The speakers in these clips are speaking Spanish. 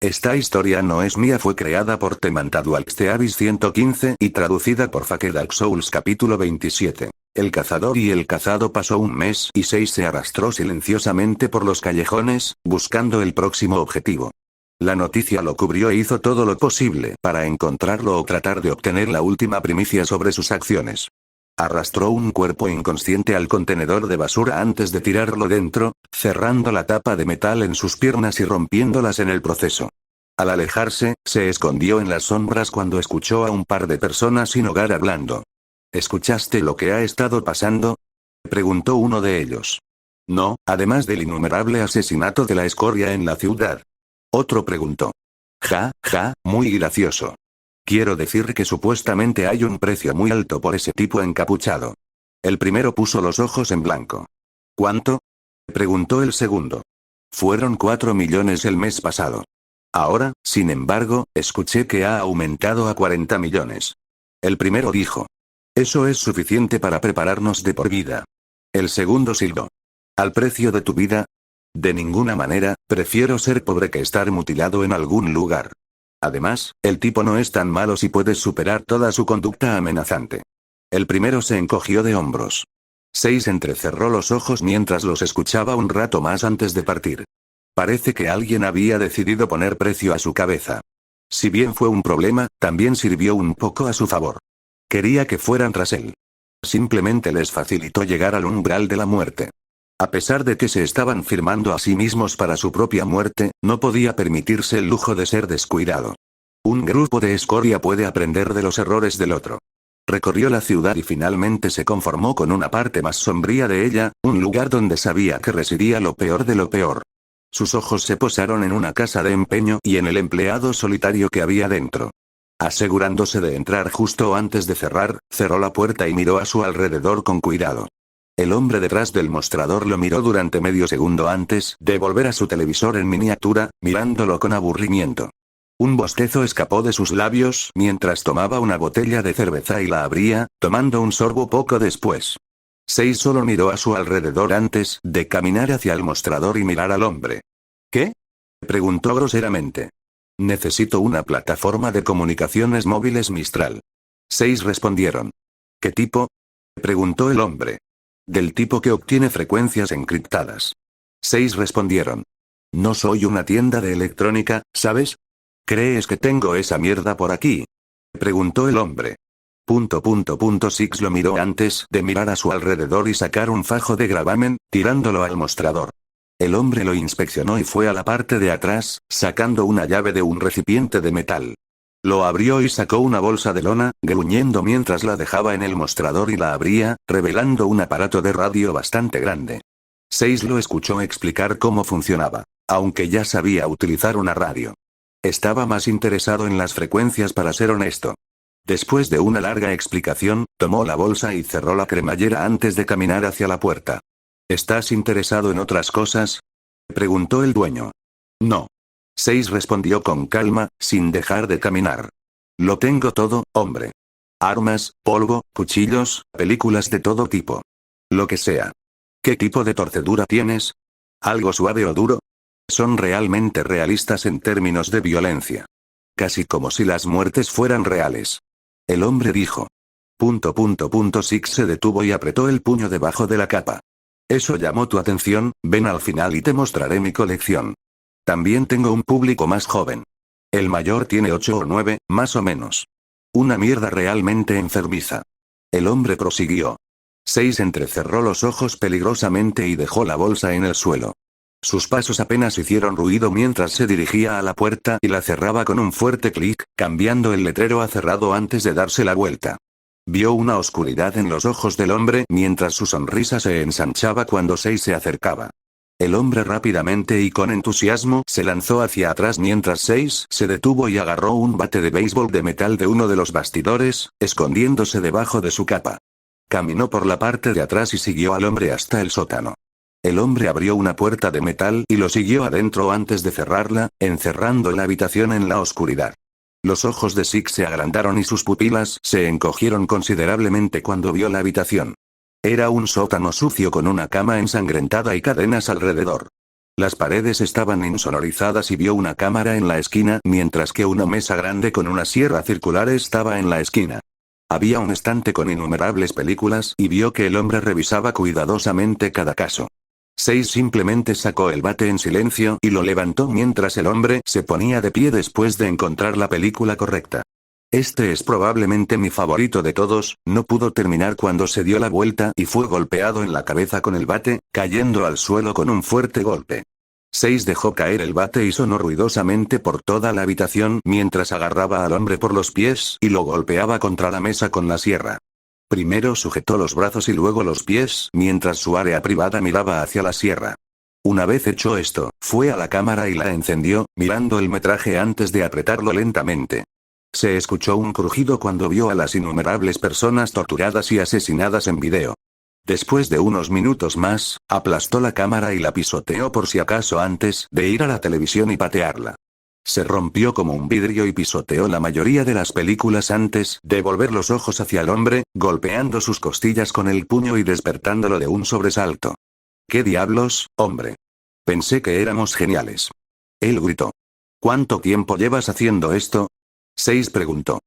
Esta historia no es mía, fue creada por Temantadualxteavis 115 y traducida por Fake Dark Souls capítulo 27. El cazador y el cazado. Pasó un mes y 6 se arrastró silenciosamente por los callejones, buscando el próximo objetivo. La noticia lo cubrió e hizo todo lo posible para encontrarlo o tratar de obtener la última primicia sobre sus acciones. Arrastró un cuerpo inconsciente al contenedor de basura antes de tirarlo dentro, cerrando la tapa de metal en sus piernas y rompiéndolas en el proceso. Al alejarse, se escondió en las sombras cuando escuchó a un par de personas sin hogar hablando. ¿Escuchaste lo que ha estado pasando?, preguntó uno de ellos. No, además del innumerable asesinato de la escoria en la ciudad. Otro preguntó. Ja, muy gracioso. Quiero decir que supuestamente hay un precio muy alto por ese tipo encapuchado. El primero puso los ojos en blanco. ¿Cuánto?, preguntó el segundo. Fueron 4 millones el mes pasado. Ahora, sin embargo, escuché que ha aumentado a 40 millones. El primero dijo. Eso es suficiente para prepararnos de por vida. El segundo silbó. ¿Al precio de tu vida? De ninguna manera, prefiero ser pobre que estar mutilado en algún lugar. Además, el tipo no es tan malo si puedes superar toda su conducta amenazante. El primero se encogió de hombros. 6 entrecerró los ojos mientras los escuchaba un rato más antes de partir. Parece que alguien había decidido poner precio a su cabeza. Si bien fue un problema, también sirvió un poco a su favor. Quería que fueran tras él. Simplemente les facilitó llegar al umbral de la muerte. A pesar de que se estaban firmando a sí mismos para su propia muerte, no podía permitirse el lujo de ser descuidado. Un grupo de escoria puede aprender de los errores del otro. Recorrió la ciudad y finalmente se conformó con una parte más sombría de ella, un lugar donde sabía que residía lo peor de lo peor. Sus ojos se posaron en una casa de empeño y en el empleado solitario que había dentro. Asegurándose de entrar justo antes de cerrar, cerró la puerta y miró a su alrededor con cuidado. El hombre detrás del mostrador lo miró durante medio segundo antes de volver a su televisor en miniatura, mirándolo con aburrimiento. Un bostezo escapó de sus labios mientras tomaba una botella de cerveza y la abría, tomando un sorbo poco después. 6 solo miró a su alrededor antes de caminar hacia el mostrador y mirar al hombre. ¿Qué?, preguntó groseramente. Necesito una plataforma de comunicaciones móviles Mistral. 6 respondieron. ¿Qué tipo?, preguntó el hombre. Del tipo que obtiene frecuencias encriptadas. 6 respondieron. No soy una tienda de electrónica, ¿sabes? ¿Crees que tengo esa mierda por aquí?, preguntó el hombre. 6 lo miró antes de mirar a su alrededor y sacar un fajo de gravamen, tirándolo al mostrador. El hombre lo inspeccionó y fue a la parte de atrás, sacando una llave de un recipiente de metal. Lo abrió y sacó una bolsa de lona, gruñendo mientras la dejaba en el mostrador y la abría, revelando un aparato de radio bastante grande. 6 lo escuchó explicar cómo funcionaba, aunque ya sabía utilizar una radio. Estaba más interesado en las frecuencias, para ser honesto. Después de una larga explicación, tomó la bolsa y cerró la cremallera antes de caminar hacia la puerta. ¿Estás interesado en otras cosas?, preguntó el dueño. No. 6 respondió con calma, sin dejar de caminar. Lo tengo todo, hombre. Armas, polvo, cuchillos, películas de todo tipo. Lo que sea. ¿Qué tipo de torcedura tienes? ¿Algo suave o duro? Son realmente realistas en términos de violencia. Casi como si las muertes fueran reales. El hombre dijo. 6 se detuvo y apretó el puño debajo de la capa. Eso llamó tu atención, ven al final y te mostraré mi colección. También tengo un público más joven. El mayor tiene 8 o 9, más o menos. Una mierda realmente enfermiza. El hombre prosiguió. 6 entrecerró los ojos peligrosamente y dejó la bolsa en el suelo. Sus pasos apenas hicieron ruido mientras se dirigía a la puerta y la cerraba con un fuerte clic, cambiando el letrero a cerrado antes de darse la vuelta. Vio una oscuridad en los ojos del hombre mientras su sonrisa se ensanchaba cuando 6 se acercaba. El hombre rápidamente y con entusiasmo se lanzó hacia atrás mientras 6 se detuvo y agarró un bate de béisbol de metal de uno de los bastidores, escondiéndose debajo de su capa. Caminó por la parte de atrás y siguió al hombre hasta el sótano. El hombre abrió una puerta de metal y lo siguió adentro antes de cerrarla, encerrando la habitación en la oscuridad. Los ojos de 6 se agrandaron y sus pupilas se encogieron considerablemente cuando vio la habitación. Era un sótano sucio con una cama ensangrentada y cadenas alrededor. Las paredes estaban insonorizadas y vio una cámara en la esquina, mientras que una mesa grande con una sierra circular estaba en la esquina. Había un estante con innumerables películas y vio que el hombre revisaba cuidadosamente cada caso. 6 simplemente sacó el bate en silencio y lo levantó mientras el hombre se ponía de pie después de encontrar la película correcta. Este es probablemente mi favorito de todos, no pudo terminar cuando se dio la vuelta y fue golpeado en la cabeza con el bate, cayendo al suelo con un fuerte golpe. 6 dejó caer el bate y sonó ruidosamente por toda la habitación mientras agarraba al hombre por los pies y lo golpeaba contra la mesa con la sierra. Primero sujetó los brazos y luego los pies, mientras su área privada miraba hacia la sierra. Una vez hecho esto, fue a la cámara y la encendió, mirando el metraje antes de apretarlo lentamente. Se escuchó un crujido cuando vio a las innumerables personas torturadas y asesinadas en video. Después de unos minutos más, aplastó la cámara y la pisoteó por si acaso antes de ir a la televisión y patearla. Se rompió como un vidrio y pisoteó la mayoría de las películas antes de volver los ojos hacia el hombre, golpeando sus costillas con el puño y despertándolo de un sobresalto. ¿Qué diablos, hombre? Pensé que éramos geniales. Él gritó. ¿Cuánto tiempo llevas haciendo esto? 6 preguntó.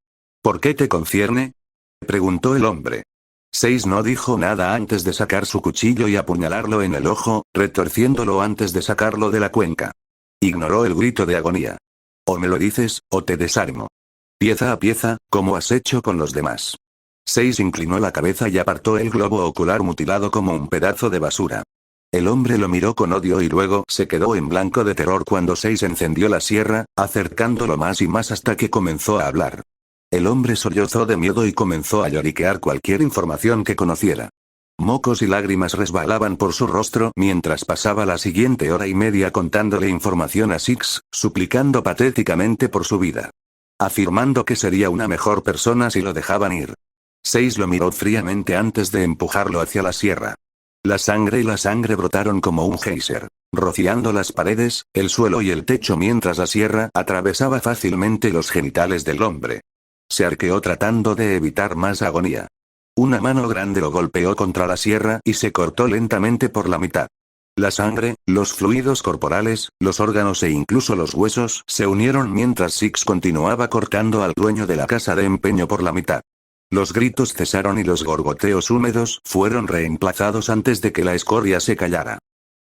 ¿Por qué te concierne? Preguntó el hombre. 6 no dijo nada antes de sacar su cuchillo y apuñalarlo en el ojo, retorciéndolo antes de sacarlo de la cuenca. Ignoró el grito de agonía. O me lo dices, o te desarmo. Pieza a pieza, como has hecho con los demás. 6 inclinó la cabeza y apartó el globo ocular mutilado como un pedazo de basura. El hombre lo miró con odio y luego se quedó en blanco de terror cuando 6 encendió la sierra, acercándolo más y más hasta que comenzó a hablar. El hombre sollozó de miedo y comenzó a lloriquear cualquier información que conociera. Mocos y lágrimas resbalaban por su rostro mientras pasaba la siguiente hora y media contándole información a Six, suplicando patéticamente por su vida. Afirmando que sería una mejor persona si lo dejaban ir. 6 lo miró fríamente antes de empujarlo hacia la sierra. La sangre brotaron como un geyser, rociando las paredes, el suelo y el techo mientras la sierra atravesaba fácilmente los genitales del hombre. Se arqueó tratando de evitar más agonía. Una mano grande lo golpeó contra la sierra y se cortó lentamente por la mitad. La sangre, los fluidos corporales, los órganos e incluso los huesos se unieron mientras Six continuaba cortando al dueño de la casa de empeño por la mitad. Los gritos cesaron y los gorgoteos húmedos fueron reemplazados antes de que la escoria se callara.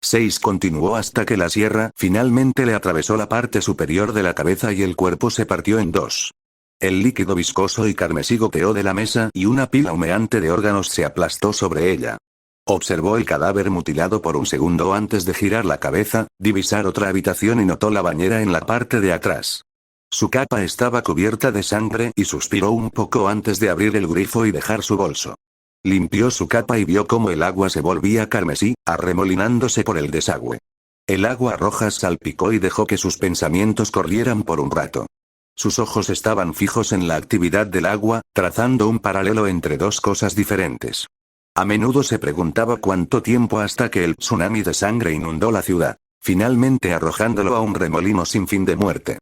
6 continuó hasta que la sierra finalmente le atravesó la parte superior de la cabeza y el cuerpo se partió en 2. El líquido viscoso y carmesí goteó de la mesa y una pila humeante de órganos se aplastó sobre ella. Observó el cadáver mutilado por un segundo antes de girar la cabeza, divisar otra habitación y notó la bañera en la parte de atrás. Su capa estaba cubierta de sangre y suspiró un poco antes de abrir el grifo y dejar su bolso. Limpió su capa y vio cómo el agua se volvía carmesí, arremolinándose por el desagüe. El agua roja salpicó y dejó que sus pensamientos corrieran por un rato. Sus ojos estaban fijos en la actividad del agua, trazando un paralelo entre dos cosas diferentes. A menudo se preguntaba cuánto tiempo hasta que el tsunami de sangre inundó la ciudad, finalmente arrojándolo a un remolino sin fin de muerte.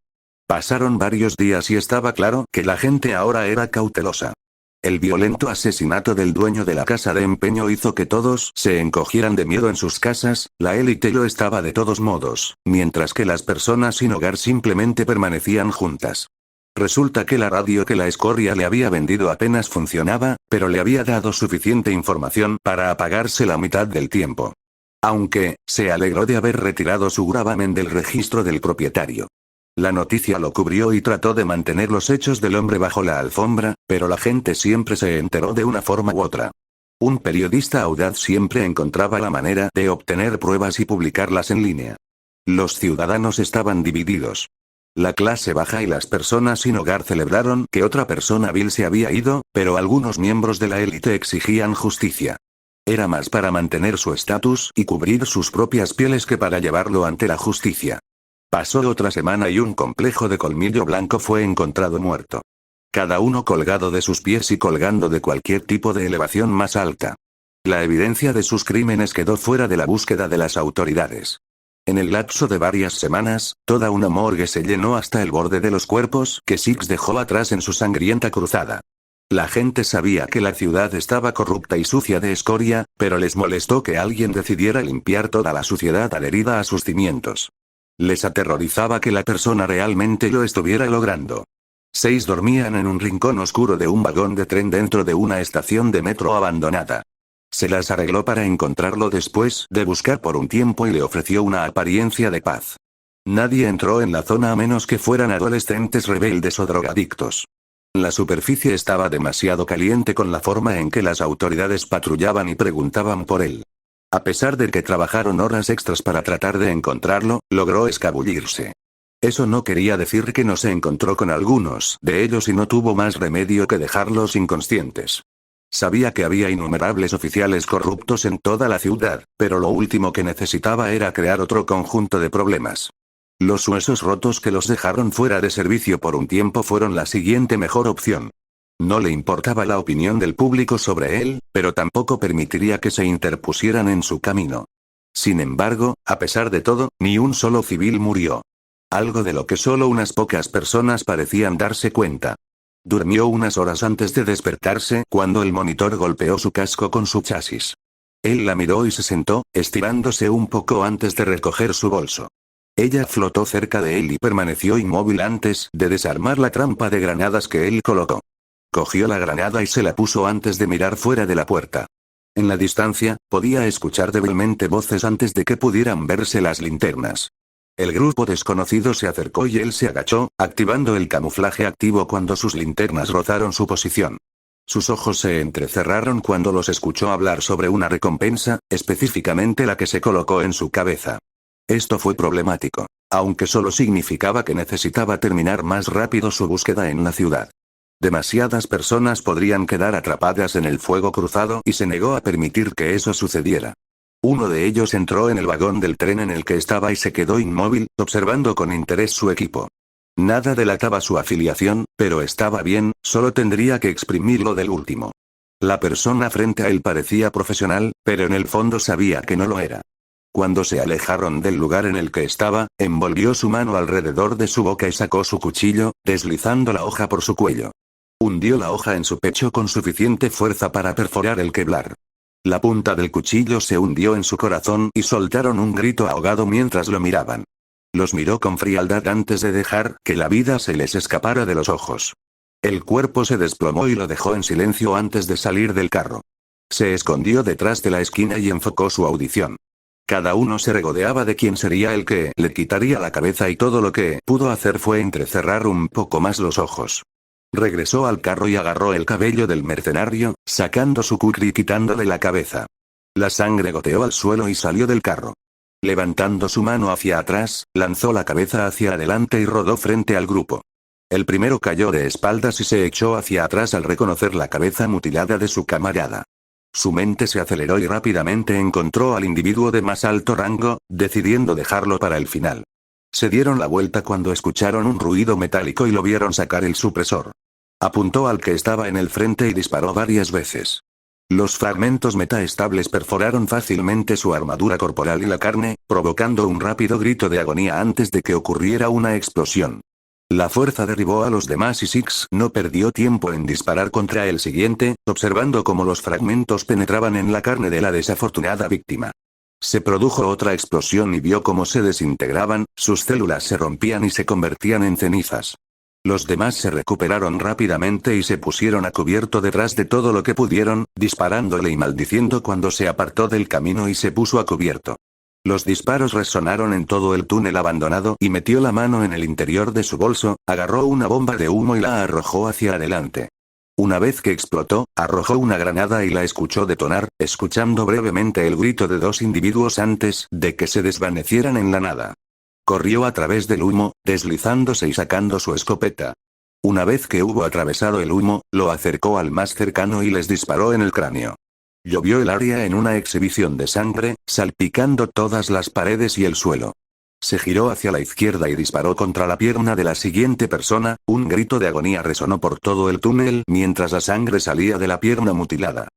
Pasaron varios días y estaba claro que la gente ahora era cautelosa. El violento asesinato del dueño de la casa de empeño hizo que todos se encogieran de miedo en sus casas, la élite lo estaba de todos modos, mientras que las personas sin hogar simplemente permanecían juntas. Resulta que la radio que la escoria le había vendido apenas funcionaba, pero le había dado suficiente información para apagarse la mitad del tiempo. Aunque, se alegró de haber retirado su gravamen del registro del propietario. La noticia lo cubrió y trató de mantener los hechos del hombre bajo la alfombra, pero la gente siempre se enteró de una forma u otra. Un periodista audaz siempre encontraba la manera de obtener pruebas y publicarlas en línea. Los ciudadanos estaban divididos. La clase baja y las personas sin hogar celebraron que otra persona vil se había ido, pero algunos miembros de la élite exigían justicia. Era más para mantener su estatus y cubrir sus propias pieles que para llevarlo ante la justicia. Pasó otra semana y un complejo de colmillo blanco fue encontrado muerto. Cada uno colgado de sus pies y colgando de cualquier tipo de elevación más alta. La evidencia de sus crímenes quedó fuera de la búsqueda de las autoridades. En el lapso de varias semanas, toda una morgue se llenó hasta el borde de los cuerpos que Six dejó atrás en su sangrienta cruzada. La gente sabía que la ciudad estaba corrupta y sucia de escoria, pero les molestó que alguien decidiera limpiar toda la suciedad adherida a sus cimientos. Les aterrorizaba que la persona realmente lo estuviera logrando. 6 dormían en un rincón oscuro de un vagón de tren dentro de una estación de metro abandonada. Se las arregló para encontrarlo después de buscar por un tiempo y le ofreció una apariencia de paz. Nadie entró en la zona a menos que fueran adolescentes rebeldes o drogadictos. La superficie estaba demasiado caliente con la forma en que las autoridades patrullaban y preguntaban por él. A pesar de que trabajaron horas extras para tratar de encontrarlo, logró escabullirse. Eso no quería decir que no se encontró con algunos de ellos y no tuvo más remedio que dejarlos inconscientes. Sabía que había innumerables oficiales corruptos en toda la ciudad, pero lo último que necesitaba era crear otro conjunto de problemas. Los huesos rotos que los dejaron fuera de servicio por un tiempo fueron la siguiente mejor opción. No le importaba la opinión del público sobre él, pero tampoco permitiría que se interpusieran en su camino. Sin embargo, a pesar de todo, ni un solo civil murió. Algo de lo que solo unas pocas personas parecían darse cuenta. Durmió unas horas antes de despertarse cuando el monitor golpeó su casco con su chasis. Él la miró y se sentó, estirándose un poco antes de recoger su bolso. Ella flotó cerca de él y permaneció inmóvil antes de desarmar la trampa de granadas que él colocó. Cogió la granada y se la puso antes de mirar fuera de la puerta. En la distancia, podía escuchar débilmente voces antes de que pudieran verse las linternas. El grupo desconocido se acercó y él se agachó, activando el camuflaje activo cuando sus linternas rozaron su posición. Sus ojos se entrecerraron cuando los escuchó hablar sobre una recompensa, específicamente la que se colocó en su cabeza. Esto fue problemático, aunque solo significaba que necesitaba terminar más rápido su búsqueda en la ciudad. Demasiadas personas podrían quedar atrapadas en el fuego cruzado y se negó a permitir que eso sucediera. Uno de ellos entró en el vagón del tren en el que estaba y se quedó inmóvil, observando con interés su equipo. Nada delataba su afiliación, pero estaba bien, solo tendría que exprimirlo del último. La persona frente a él parecía profesional, pero en el fondo sabía que no lo era. Cuando se alejaron del lugar en el que estaba, envolvió su mano alrededor de su boca y sacó su cuchillo, deslizando la hoja por su cuello. Hundió la hoja en su pecho con suficiente fuerza para perforar el Kevlar. La punta del cuchillo se hundió en su corazón y soltaron un grito ahogado mientras lo miraban. Los miró con frialdad antes de dejar que la vida se les escapara de los ojos. El cuerpo se desplomó y lo dejó en silencio antes de salir del carro. Se escondió detrás de la esquina y enfocó su audición. Cada uno se regodeaba de quién sería el que le quitaría la cabeza y todo lo que pudo hacer fue entrecerrar un poco más los ojos. Regresó al carro y agarró el cabello del mercenario, sacando su kukri y quitándole la cabeza. La sangre goteó al suelo y salió del carro. Levantando su mano hacia atrás, lanzó la cabeza hacia adelante y rodó frente al grupo. El primero cayó de espaldas y se echó hacia atrás al reconocer la cabeza mutilada de su camarada. Su mente se aceleró y rápidamente encontró al individuo de más alto rango, decidiendo dejarlo para el final. Se dieron la vuelta cuando escucharon un ruido metálico y lo vieron sacar el supresor. Apuntó al que estaba en el frente y disparó varias veces. Los fragmentos metaestables perforaron fácilmente su armadura corporal y la carne, provocando un rápido grito de agonía antes de que ocurriera una explosión. La fuerza derribó a los demás y Six no perdió tiempo en disparar contra el siguiente, observando cómo los fragmentos penetraban en la carne de la desafortunada víctima. Se produjo otra explosión y vio cómo se desintegraban, sus células se rompían y se convertían en cenizas. Los demás se recuperaron rápidamente y se pusieron a cubierto detrás de todo lo que pudieron, disparándole y maldiciendo cuando se apartó del camino y se puso a cubierto. Los disparos resonaron en todo el túnel abandonado y metió la mano en el interior de su bolso, agarró una bomba de humo y la arrojó hacia adelante. Una vez que explotó, arrojó una granada y la escuchó detonar, escuchando brevemente el grito de 2 individuos antes de que se desvanecieran en la nada. Corrió a través del humo, deslizándose y sacando su escopeta. Una vez que hubo atravesado el humo, lo acercó al más cercano y les disparó en el cráneo. Llovió el área en una exhibición de sangre, salpicando todas las paredes y el suelo. Se giró hacia la izquierda y disparó contra la pierna de la siguiente persona, un grito de agonía resonó por todo el túnel mientras la sangre salía de la pierna mutilada.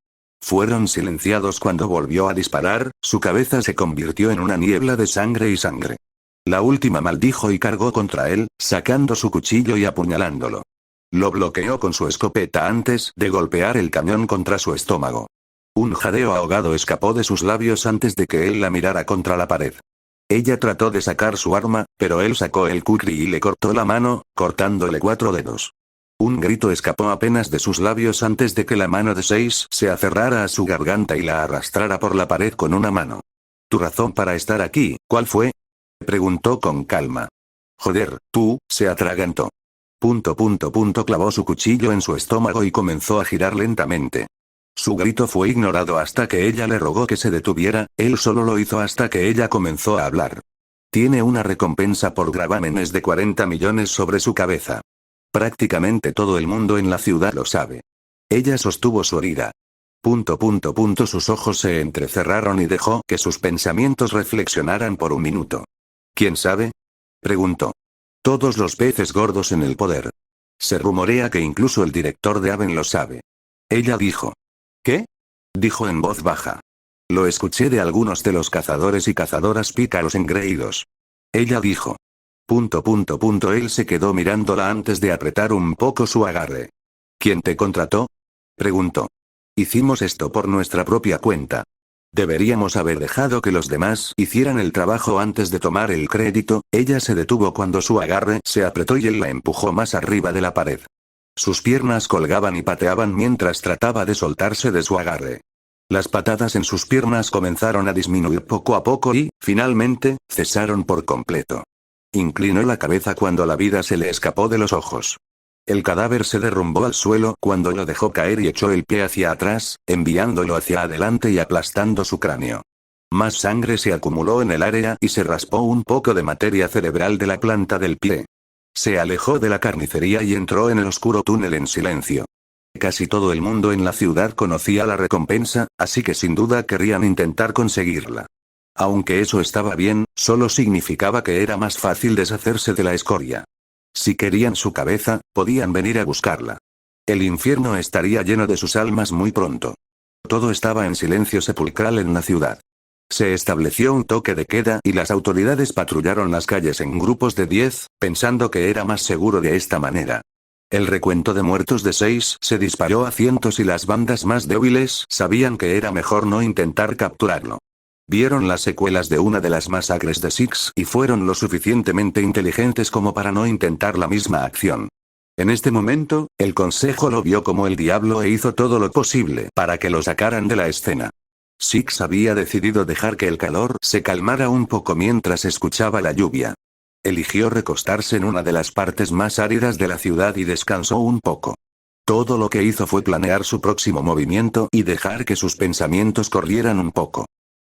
Fueron silenciados cuando volvió a disparar, su cabeza se convirtió en una niebla de sangre y sangre. La última maldijo y cargó contra él, sacando su cuchillo y apuñalándolo. Lo bloqueó con su escopeta antes de golpear el cañón contra su estómago. Un jadeo ahogado escapó de sus labios antes de que él la mirara contra la pared. Ella trató de sacar su arma, pero él sacó el kukri y le cortó la mano, cortándole 4 dedos. Un grito escapó apenas de sus labios antes de que la mano de Seize se aferrara a su garganta y la arrastrara por la pared con una mano. ¿Tu razón para estar aquí, cuál fue? Preguntó con calma. Joder, tú, se atragantó. Clavó su cuchillo en su estómago y comenzó a girar lentamente. Su grito fue ignorado hasta que ella le rogó que se detuviera, él solo lo hizo hasta que ella comenzó a hablar. Tiene una recompensa por gravámenes de 40 millones sobre su cabeza. Prácticamente todo el mundo en la ciudad lo sabe. Ella sostuvo su herida. Sus ojos se entrecerraron y dejó que sus pensamientos reflexionaran por un minuto. ¿Quién sabe? Preguntó. Todos los peces gordos en el poder. Se rumorea que incluso el director de Haven lo sabe. Ella dijo. ¿Qué? Dijo en voz baja. Lo escuché de algunos de los cazadores y cazadoras pícaros engreídos. Ella dijo. Él se quedó mirándola antes de apretar un poco su agarre. ¿Quién te contrató? Preguntó. Hicimos esto por nuestra propia cuenta. Deberíamos haber dejado que los demás hicieran el trabajo antes de tomar el crédito. Ella se detuvo cuando su agarre se apretó y él la empujó más arriba de la pared. Sus piernas colgaban y pateaban mientras trataba de soltarse de su agarre. Las patadas en sus piernas comenzaron a disminuir poco a poco y, finalmente, cesaron por completo. Inclinó la cabeza cuando la vida se le escapó de los ojos. El cadáver se derrumbó al suelo cuando lo dejó caer y echó el pie hacia atrás, enviándolo hacia adelante y aplastando su cráneo. Más sangre se acumuló en el área y se raspó un poco de materia cerebral de la planta del pie. Se alejó de la carnicería y entró en el oscuro túnel en silencio. Casi todo el mundo en la ciudad conocía la recompensa, así que sin duda querrían intentar conseguirla. Aunque eso estaba bien, solo significaba que era más fácil deshacerse de la escoria. Si querían su cabeza, podían venir a buscarla. El infierno estaría lleno de sus almas muy pronto. Todo estaba en silencio sepulcral en la ciudad. Se estableció un toque de queda y las autoridades patrullaron las calles en grupos de 10, pensando que era más seguro de esta manera. El recuento de muertos de 6 se disparó a cientos y las bandas más débiles sabían que era mejor no intentar capturarlo. Vieron las secuelas de una de las masacres de Six y fueron lo suficientemente inteligentes como para no intentar la misma acción. En este momento, el consejo lo vio como el diablo e hizo todo lo posible para que lo sacaran de la escena. Six había decidido dejar que el calor se calmara un poco mientras escuchaba la lluvia. Eligió recostarse en una de las partes más áridas de la ciudad y descansó un poco. Todo lo que hizo fue planear su próximo movimiento y dejar que sus pensamientos corrieran un poco.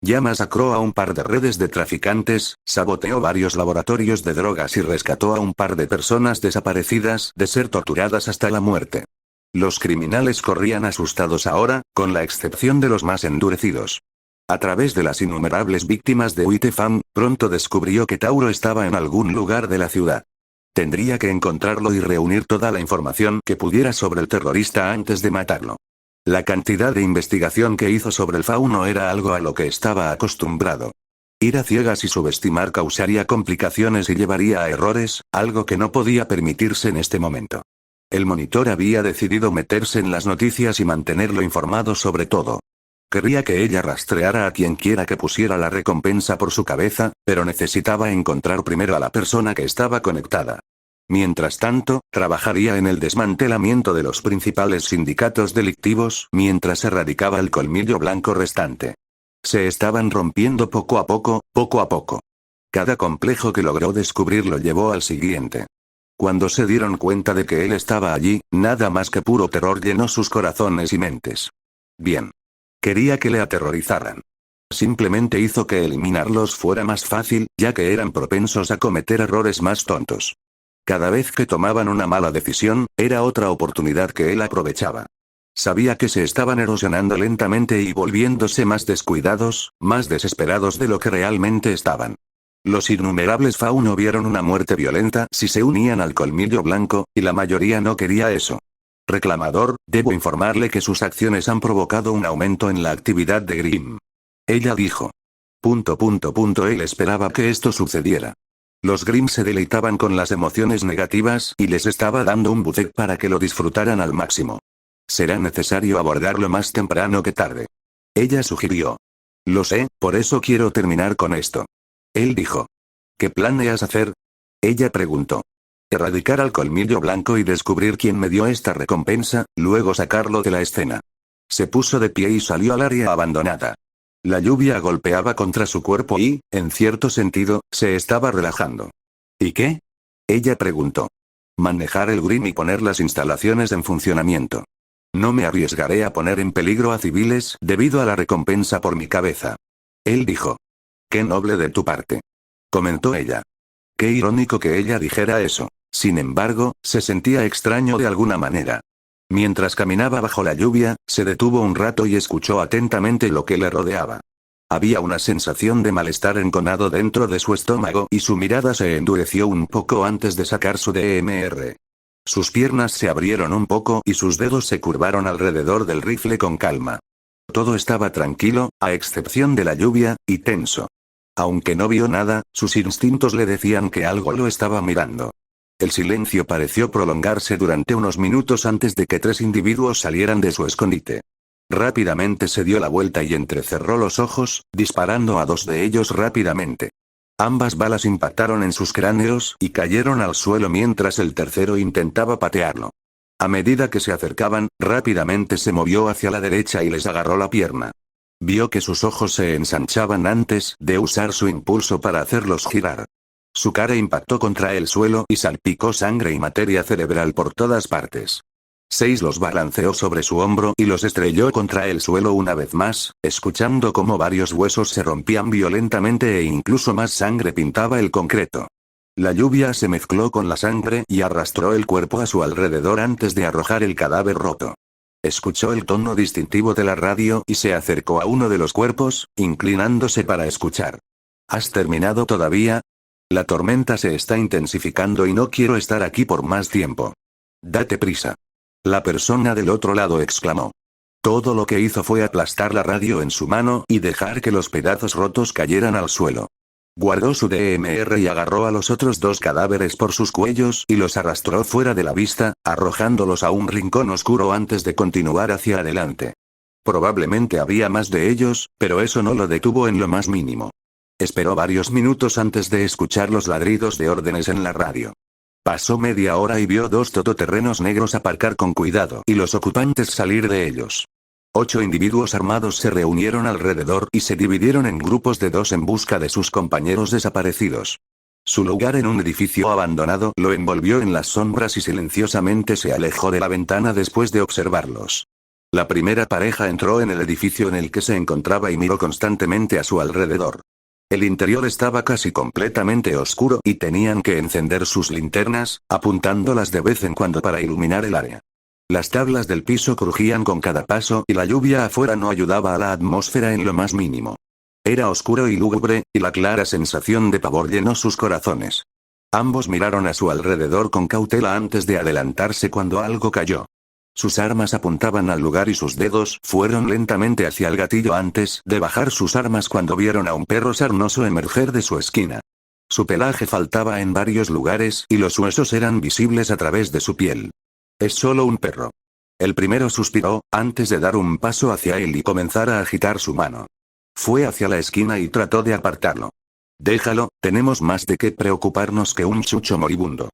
Ya masacró a un par de redes de traficantes, saboteó varios laboratorios de drogas y rescató a un par de personas desaparecidas de ser torturadas hasta la muerte. Los criminales corrían asustados ahora, con la excepción de los más endurecidos. A través de las innumerables víctimas de Uitefam, pronto descubrió que Tauro estaba en algún lugar de la ciudad. Tendría que encontrarlo y reunir toda la información que pudiera sobre el terrorista antes de matarlo. La cantidad de investigación que hizo sobre el fauno era algo a lo que estaba acostumbrado. Ir a ciegas y subestimar causaría complicaciones y llevaría a errores, algo que no podía permitirse en este momento. El monitor había decidido meterse en las noticias y mantenerlo informado sobre todo. Querría que ella rastreara a quien quiera que pusiera la recompensa por su cabeza, pero necesitaba encontrar primero a la persona que estaba conectada. Mientras tanto, trabajaría en el desmantelamiento de los principales sindicatos delictivos mientras erradicaba el colmillo blanco restante. Se estaban rompiendo poco a poco, poco a poco. Cada complejo que logró descubrir lo llevó al siguiente. Cuando se dieron cuenta de que él estaba allí, nada más que puro terror llenó sus corazones y mentes. Bien. Quería que le aterrorizaran. Simplemente hizo que eliminarlos fuera más fácil, ya que eran propensos a cometer errores más tontos. Cada vez que tomaban una mala decisión, era otra oportunidad que él aprovechaba. Sabía que se estaban erosionando lentamente y volviéndose más descuidados, más desesperados de lo que realmente estaban. Los innumerables fauno vieron una muerte violenta si se unían al colmillo blanco, y la mayoría no quería eso. Reclamador, debo informarle que sus acciones han provocado un aumento en la actividad de Grimm. Ella dijo. Él esperaba que esto sucediera. Los Grimm se deleitaban con las emociones negativas y les estaba dando un buffet para que lo disfrutaran al máximo. Será necesario abordarlo más temprano que tarde. Ella sugirió. Lo sé, por eso quiero terminar con esto. Él dijo. ¿Qué planeas hacer? Ella preguntó. Erradicar al colmillo blanco y descubrir quién me dio esta recompensa, luego sacarlo de la escena. Se puso de pie y salió al área abandonada. La lluvia golpeaba contra su cuerpo y, en cierto sentido, se estaba relajando. ¿Y qué? Ella preguntó. Manejar el Grimm y poner las instalaciones en funcionamiento. No me arriesgaré a poner en peligro a civiles debido a la recompensa por mi cabeza. Él dijo. Qué noble de tu parte. Comentó ella. Qué irónico que ella dijera eso. Sin embargo, se sentía extraño de alguna manera. Mientras caminaba bajo la lluvia, se detuvo un rato y escuchó atentamente lo que le rodeaba. Había una sensación de malestar enconado dentro de su estómago y su mirada se endureció un poco antes de sacar su DMR. Sus piernas se abrieron un poco y sus dedos se curvaron alrededor del rifle con calma. Todo estaba tranquilo, a excepción de la lluvia, y tenso. Aunque no vio nada, sus instintos le decían que algo lo estaba mirando. El silencio pareció prolongarse durante unos minutos antes de que 3 individuos salieran de su escondite. Rápidamente se dio la vuelta y entrecerró los ojos, disparando a 2 de ellos rápidamente. Ambas balas impactaron en sus cráneos y cayeron al suelo mientras el tercero intentaba patearlo. A medida que se acercaban, rápidamente se movió hacia la derecha y les agarró la pierna. Vio que sus ojos se ensanchaban antes de usar su impulso para hacerlos girar. Su cara impactó contra el suelo y salpicó sangre y materia cerebral por todas partes. 6 los balanceó sobre su hombro y los estrelló contra el suelo una vez más, escuchando cómo varios huesos se rompían violentamente e incluso más sangre pintaba el concreto. La lluvia se mezcló con la sangre y arrastró el cuerpo a su alrededor antes de arrojar el cadáver roto. Escuchó el tono distintivo de la radio y se acercó a uno de los cuerpos, inclinándose para escuchar. ¿Has terminado todavía? La tormenta se está intensificando y no quiero estar aquí por más tiempo. Date prisa. La persona del otro lado exclamó. Todo lo que hizo fue aplastar la radio en su mano y dejar que los pedazos rotos cayeran al suelo. Guardó su DMR y agarró a los otros 2 cadáveres por sus cuellos y los arrastró fuera de la vista, arrojándolos a un rincón oscuro antes de continuar hacia adelante. Probablemente había más de ellos, pero eso no lo detuvo en lo más mínimo. Esperó varios minutos antes de escuchar los ladridos de órdenes en la radio. Pasó media hora y vio 2 todoterrenos negros aparcar con cuidado y los ocupantes salir de ellos. 8 individuos armados se reunieron alrededor y se dividieron en grupos de 2 en busca de sus compañeros desaparecidos. Su lugar en un edificio abandonado lo envolvió en las sombras y silenciosamente se alejó de la ventana después de observarlos. La primera pareja entró en el edificio en el que se encontraba y miró constantemente a su alrededor. El interior estaba casi completamente oscuro y tenían que encender sus linternas, apuntándolas de vez en cuando para iluminar el área. Las tablas del piso crujían con cada paso y la lluvia afuera no ayudaba a la atmósfera en lo más mínimo. Era oscuro y lúgubre, y la clara sensación de pavor llenó sus corazones. Ambos miraron a su alrededor con cautela antes de adelantarse cuando algo cayó. Sus armas apuntaban al lugar y sus dedos fueron lentamente hacia el gatillo antes de bajar sus armas cuando vieron a un perro sarnoso emerger de su esquina. Su pelaje faltaba en varios lugares y los huesos eran visibles a través de su piel. Es solo un perro. El primero suspiró, antes de dar un paso hacia él y comenzar a agitar su mano. Fue hacia la esquina y trató de apartarlo. Déjalo, tenemos más de qué preocuparnos que un chucho moribundo.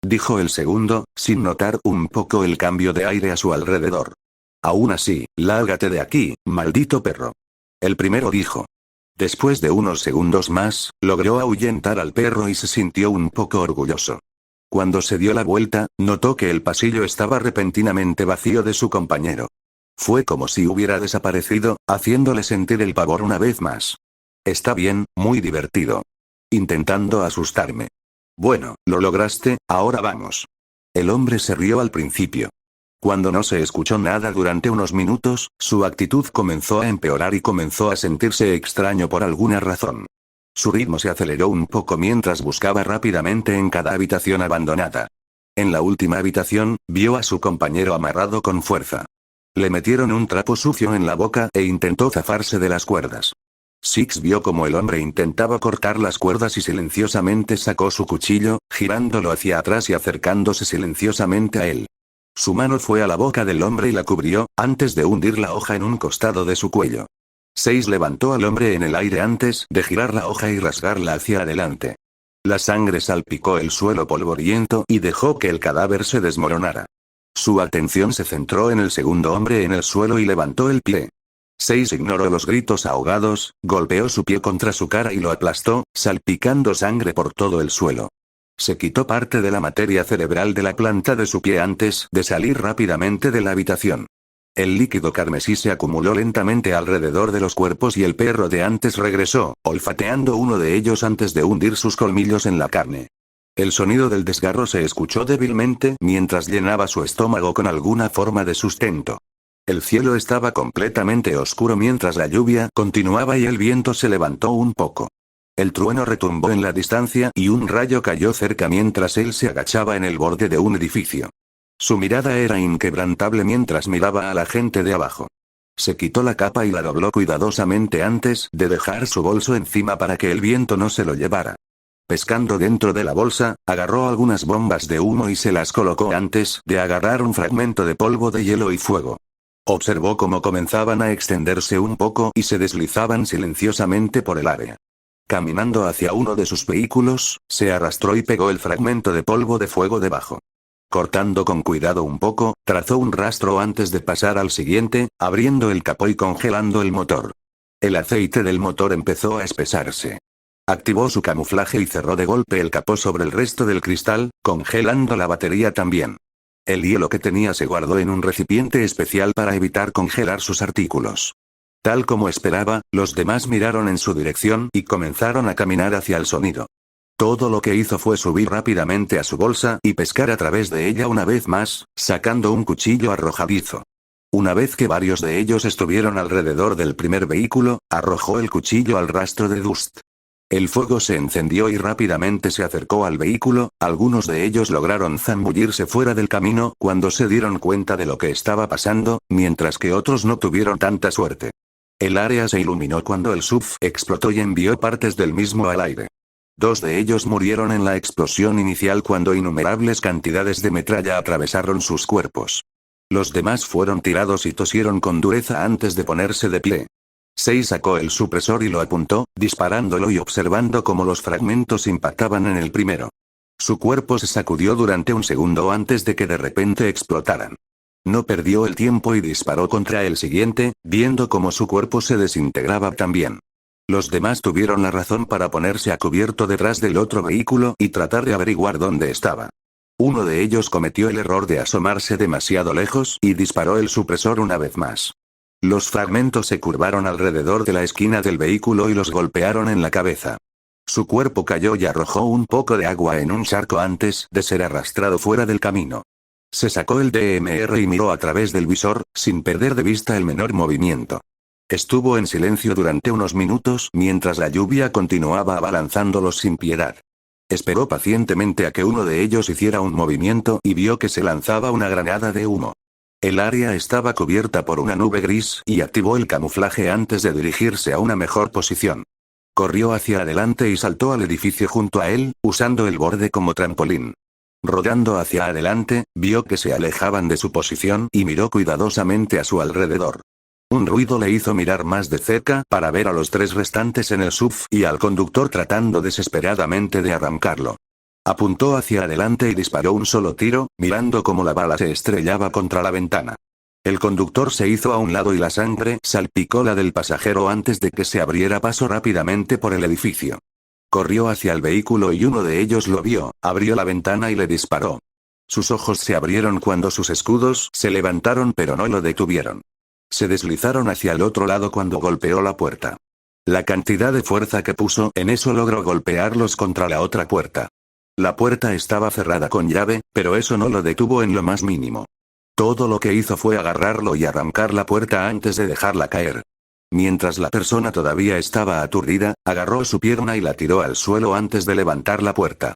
Dijo el segundo, sin notar un poco el cambio de aire a su alrededor. Aún así, lárgate de aquí, maldito perro. El primero dijo. Después de unos segundos más, logró ahuyentar al perro y se sintió un poco orgulloso. Cuando se dio la vuelta, notó que el pasillo estaba repentinamente vacío de su compañero. Fue como si hubiera desaparecido, haciéndole sentir el pavor una vez más. Está bien, muy divertido. Intentando asustarme. Bueno, lo lograste, ahora vamos. El hombre se rió al principio. Cuando no se escuchó nada durante unos minutos, su actitud comenzó a empeorar y comenzó a sentirse extraño por alguna razón. Su ritmo se aceleró un poco mientras buscaba rápidamente en cada habitación abandonada. En la última habitación, vio a su compañero amarrado con fuerza. Le metieron un trapo sucio en la boca e intentó zafarse de las cuerdas. Six vio como el hombre intentaba cortar las cuerdas y silenciosamente sacó su cuchillo, girándolo hacia atrás y acercándose silenciosamente a él. Su mano fue a la boca del hombre y la cubrió, antes de hundir la hoja en un costado de su cuello. Six levantó al hombre en el aire antes de girar la hoja y rasgarla hacia adelante. La sangre salpicó el suelo polvoriento y dejó que el cadáver se desmoronara. Su atención se centró en el segundo hombre en el suelo y levantó el pie. Six ignoró los gritos ahogados, golpeó su pie contra su cara y lo aplastó, salpicando sangre por todo el suelo. Se quitó parte de la materia cerebral de la planta de su pie antes de salir rápidamente de la habitación. El líquido carmesí se acumuló lentamente alrededor de los cuerpos y el perro de antes regresó, olfateando uno de ellos antes de hundir sus colmillos en la carne. El sonido del desgarro se escuchó débilmente mientras llenaba su estómago con alguna forma de sustento. El cielo estaba completamente oscuro mientras la lluvia continuaba y el viento se levantó un poco. El trueno retumbó en la distancia y un rayo cayó cerca mientras él se agachaba en el borde de un edificio. Su mirada era inquebrantable mientras miraba a la gente de abajo. Se quitó la capa y la dobló cuidadosamente antes de dejar su bolso encima para que el viento no se lo llevara. Pescando dentro de la bolsa, agarró algunas bombas de humo y se las colocó antes de agarrar un fragmento de polvo de hielo y fuego. Observó cómo comenzaban a extenderse un poco y se deslizaban silenciosamente por el área. Caminando hacia uno de sus vehículos, se arrastró y pegó el fragmento de polvo de fuego debajo. Cortando con cuidado un poco, trazó un rastro antes de pasar al siguiente, abriendo el capó y congelando el motor. El aceite del motor empezó a espesarse. Activó su camuflaje y cerró de golpe el capó sobre el resto del cristal, congelando la batería también. El hielo que tenía se guardó en un recipiente especial para evitar congelar sus artículos. Tal como esperaba, los demás miraron en su dirección y comenzaron a caminar hacia el sonido. Todo lo que hizo fue subir rápidamente a su bolsa y pescar a través de ella una vez más, sacando un cuchillo arrojadizo. Una vez que varios de ellos estuvieron alrededor del primer vehículo, arrojó el cuchillo al rastro de Dust. El fuego se encendió y rápidamente se acercó al vehículo, algunos de ellos lograron zambullirse fuera del camino cuando se dieron cuenta de lo que estaba pasando, mientras que otros no tuvieron tanta suerte. El área se iluminó cuando el SUV explotó y envió partes del mismo al aire. 2 de ellos murieron en la explosión inicial cuando innumerables cantidades de metralla atravesaron sus cuerpos. Los demás fueron tirados y tosieron con dureza antes de ponerse de pie. 6 sacó el supresor y lo apuntó, disparándolo y observando cómo los fragmentos impactaban en el primero. Su cuerpo se sacudió durante un segundo antes de que de repente explotaran. No perdió el tiempo y disparó contra el siguiente, viendo cómo su cuerpo se desintegraba también. Los demás tuvieron la razón para ponerse a cubierto detrás del otro vehículo y tratar de averiguar dónde estaba. Uno de ellos cometió el error de asomarse demasiado lejos y disparó el supresor una vez más. Los fragmentos se curvaron alrededor de la esquina del vehículo y los golpearon en la cabeza. Su cuerpo cayó y arrojó un poco de agua en un charco antes de ser arrastrado fuera del camino. Se sacó el DMR y miró a través del visor, sin perder de vista el menor movimiento. Estuvo en silencio durante unos minutos mientras la lluvia continuaba abalanzándolos sin piedad. Esperó pacientemente a que uno de ellos hiciera un movimiento y vio que se lanzaba una granada de humo. El área estaba cubierta por una nube gris y activó el camuflaje antes de dirigirse a una mejor posición. Corrió hacia adelante y saltó al edificio junto a él, usando el borde como trampolín. Rodando hacia adelante, vio que se alejaban de su posición y miró cuidadosamente a su alrededor. Un ruido le hizo mirar más de cerca para ver a los 3 restantes en el SUV y al conductor tratando desesperadamente de arrancarlo. Apuntó hacia adelante y disparó un solo tiro, mirando cómo la bala se estrellaba contra la ventana. El conductor se hizo a un lado y la sangre salpicó la del pasajero antes de que se abriera paso rápidamente por el edificio. Corrió hacia el vehículo y uno de ellos lo vio, abrió la ventana y le disparó. Sus ojos se abrieron cuando sus escudos se levantaron pero no lo detuvieron. Se deslizaron hacia el otro lado cuando golpeó la puerta. La cantidad de fuerza que puso en eso logró golpearlos contra la otra puerta. La puerta estaba cerrada con llave, pero eso no lo detuvo en lo más mínimo. Todo lo que hizo fue agarrarlo y arrancar la puerta antes de dejarla caer. Mientras la persona todavía estaba aturdida, agarró su pierna y la tiró al suelo antes de levantar la puerta.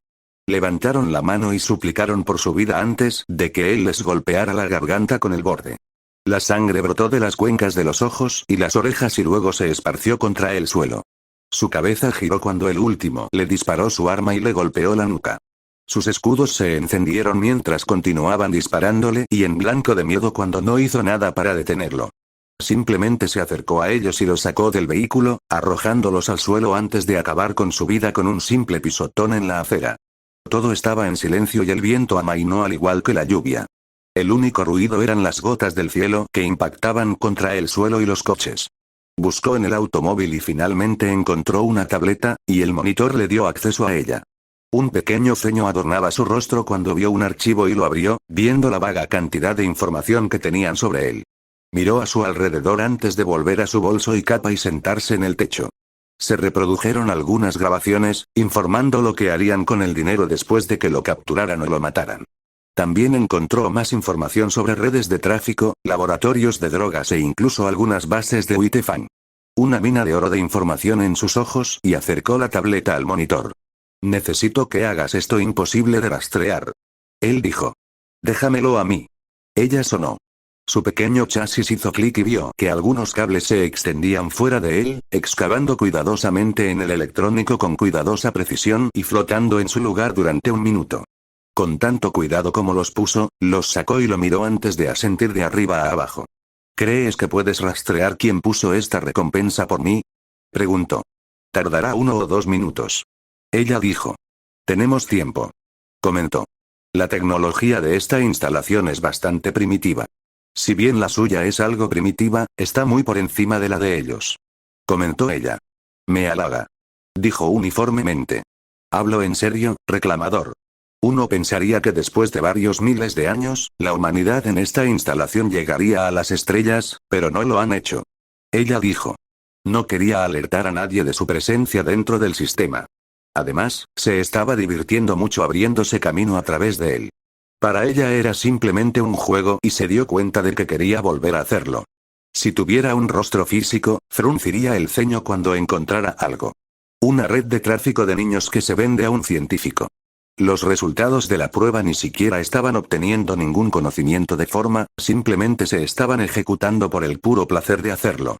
Levantaron la mano y suplicaron por su vida antes de que él les golpeara la garganta con el borde. La sangre brotó de las cuencas de los ojos y las orejas y luego se esparció contra el suelo. Su cabeza giró cuando el último le disparó su arma y le golpeó la nuca. Sus escudos se encendieron mientras continuaban disparándole y en blanco de miedo cuando no hizo nada para detenerlo. Simplemente se acercó a ellos y los sacó del vehículo, arrojándolos al suelo antes de acabar con su vida con un simple pisotón en la acera. Todo estaba en silencio y el viento amainó al igual que la lluvia. El único ruido eran las gotas del cielo que impactaban contra el suelo y los coches. Buscó en el automóvil y finalmente encontró una tableta, y el monitor le dio acceso a ella. Un pequeño ceño adornaba su rostro cuando vio un archivo y lo abrió, viendo la vaga cantidad de información que tenían sobre él. Miró a su alrededor antes de volver a su bolso y capa y sentarse en el techo. Se reprodujeron algunas grabaciones, informando lo que harían con el dinero después de que lo capturaran o lo mataran. También encontró más información sobre redes de tráfico, laboratorios de drogas e incluso algunas bases de Witefang. Una mina de oro de información en sus ojos y acercó la tableta al monitor. Necesito que hagas esto imposible de rastrear. Él dijo. Déjamelo a mí. Ella sonó. Su pequeño chasis hizo clic y vio que algunos cables se extendían fuera de él, excavando cuidadosamente en el electrónico con cuidadosa precisión y flotando en su lugar durante un minuto. Con tanto cuidado como los puso, los sacó y lo miró antes de asentir de arriba a abajo. ¿Crees que puedes rastrear quién puso esta recompensa por mí? Preguntó. Tardará 1 o 2 minutos. Ella dijo. Tenemos tiempo. Comentó. La tecnología de esta instalación es bastante primitiva. Si bien la suya es algo primitiva, está muy por encima de la de ellos. Comentó ella. Me halaga. Dijo uniformemente. Hablo en serio, reclamador. Uno pensaría que después de varios miles de años, la humanidad en esta instalación llegaría a las estrellas, pero no lo han hecho. Ella dijo. No quería alertar a nadie de su presencia dentro del sistema. Además, se estaba divirtiendo mucho abriéndose camino a través de él. Para ella era simplemente un juego y se dio cuenta de que quería volver a hacerlo. Si tuviera un rostro físico, frunciría el ceño cuando encontrara algo. Una red de tráfico de niños que se vende a un científico. Los resultados de la prueba ni siquiera estaban obteniendo ningún conocimiento de forma, simplemente se estaban ejecutando por el puro placer de hacerlo.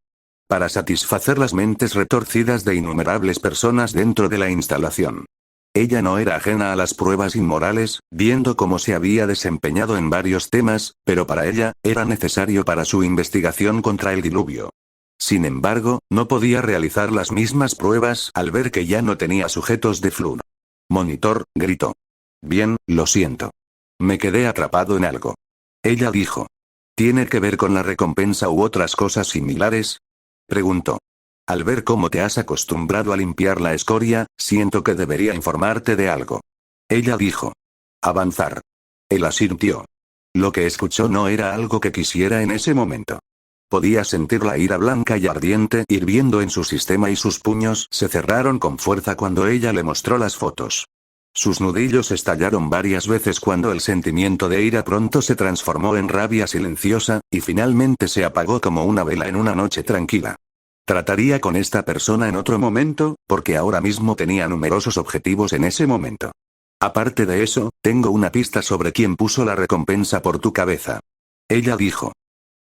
Para satisfacer las mentes retorcidas de innumerables personas dentro de la instalación. Ella no era ajena a las pruebas inmorales, viendo cómo se había desempeñado en varios temas, pero para ella, era necesario para su investigación contra el diluvio. Sin embargo, no podía realizar las mismas pruebas al ver que ya no tenía sujetos de Flur. Monitor, gritó. Bien, lo siento. Me quedé atrapado en algo. Ella dijo. ¿Tiene que ver con la recompensa u otras cosas similares? Preguntó. Al ver cómo te has acostumbrado a limpiar la escoria, siento que debería informarte de algo. Ella dijo. Avanzar. Él asintió. Lo que escuchó no era algo que quisiera en ese momento. Podía sentir la ira blanca y ardiente hirviendo en su sistema y sus puños se cerraron con fuerza cuando ella le mostró las fotos. Sus nudillos estallaron varias veces cuando el sentimiento de ira pronto se transformó en rabia silenciosa, y finalmente se apagó como una vela en una noche tranquila. Trataría con esta persona en otro momento, porque ahora mismo tenía numerosos objetivos en ese momento. Aparte de eso, tengo una pista sobre quién puso la recompensa por tu cabeza. Ella dijo.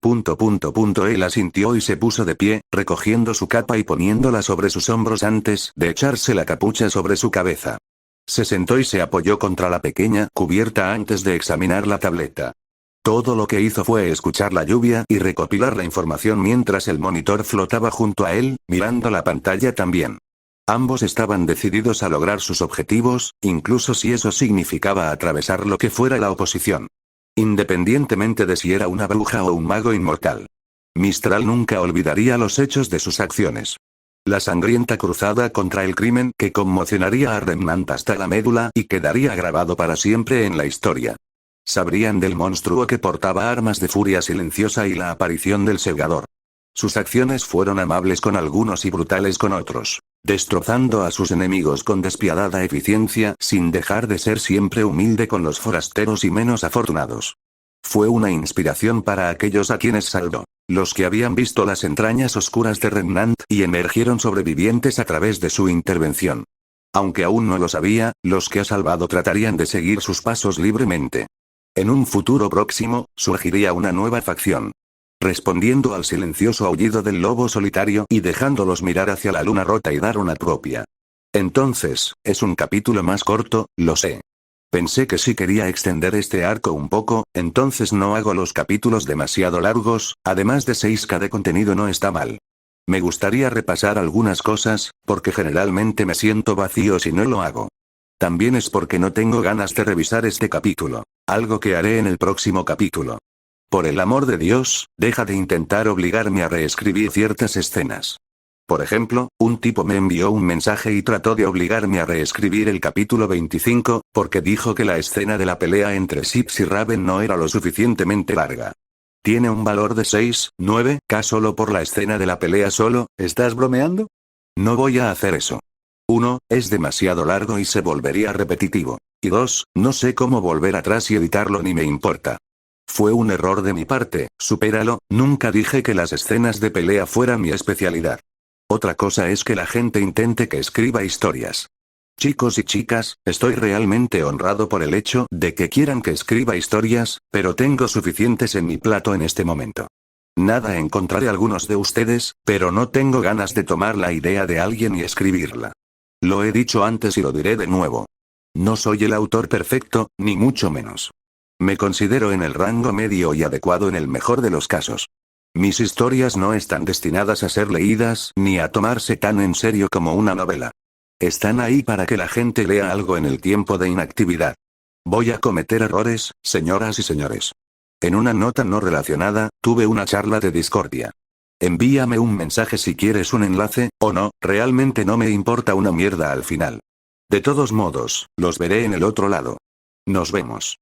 Él asintió y se puso de pie, recogiendo su capa y poniéndola sobre sus hombros antes de echarse la capucha sobre su cabeza. Se sentó y se apoyó contra la pequeña cubierta antes de examinar la tableta. Todo lo que hizo fue escuchar la lluvia y recopilar la información mientras el monitor flotaba junto a él, mirando la pantalla también. Ambos estaban decididos a lograr sus objetivos, incluso si eso significaba atravesar lo que fuera la oposición. Independientemente de si era una bruja o un mago inmortal. Mistral nunca olvidaría los hechos de sus acciones. La sangrienta cruzada contra el crimen que conmocionaría a Remnant hasta la médula y quedaría grabado para siempre en la historia. Sabrían del monstruo que portaba armas de furia silenciosa y la aparición del segador. Sus acciones fueron amables con algunos y brutales con otros, destrozando a sus enemigos con despiadada eficiencia sin dejar de ser siempre humilde con los forasteros y menos afortunados. Fue una inspiración para aquellos a quienes salvó, los que habían visto las entrañas oscuras de Remnant y emergieron sobrevivientes a través de su intervención. Aunque aún no lo sabía, los que ha salvado tratarían de seguir sus pasos libremente. En un futuro próximo, surgiría una nueva facción. respondiendo al silencioso aullido del lobo solitario y dejándolos mirar hacia la luna rota y dar una propia. Entonces, es un capítulo más corto, lo sé. Pensé que si quería extender este arco un poco, entonces no hago los capítulos demasiado largos, además de 6K de contenido no está mal. Me gustaría repasar algunas cosas, porque generalmente me siento vacío si no lo hago. También es porque no tengo ganas de revisar este capítulo, algo que haré en el próximo capítulo. Por el amor de Dios, deja de intentar obligarme a reescribir ciertas escenas. Por ejemplo, un tipo me envió un mensaje y trató de obligarme a reescribir el capítulo 25, porque dijo que la escena de la pelea entre Sips y Raven no era lo suficientemente larga. Tiene un valor de 6, 9K solo por la escena de la pelea solo, ¿estás bromeando? No voy a hacer eso. 1, es demasiado largo y se volvería repetitivo. Y 2, no sé cómo volver atrás y editarlo ni me importa. Fue un error de mi parte, supéralo, nunca dije que las escenas de pelea fueran mi especialidad. Otra cosa es que la gente intente que escriba historias. Chicos y chicas, estoy realmente honrado por el hecho de que quieran que escriba historias, pero tengo suficientes en mi plato en este momento. Nada en contra de algunos de ustedes, pero no tengo ganas de tomar la idea de alguien y escribirla. Lo he dicho antes y lo diré de nuevo. No soy el autor perfecto, ni mucho menos. Me considero en el rango medio y adecuado en el mejor de los casos. Mis historias no están destinadas a ser leídas ni a tomarse tan en serio como una novela. Están ahí para que la gente lea algo en el tiempo de inactividad. Voy a cometer errores, señoras y señores. En una nota no relacionada, tuve una charla de discordia. Envíame un mensaje si quieres un enlace, o no, realmente no me importa una mierda al final. De todos modos, los veré en el otro lado. Nos vemos.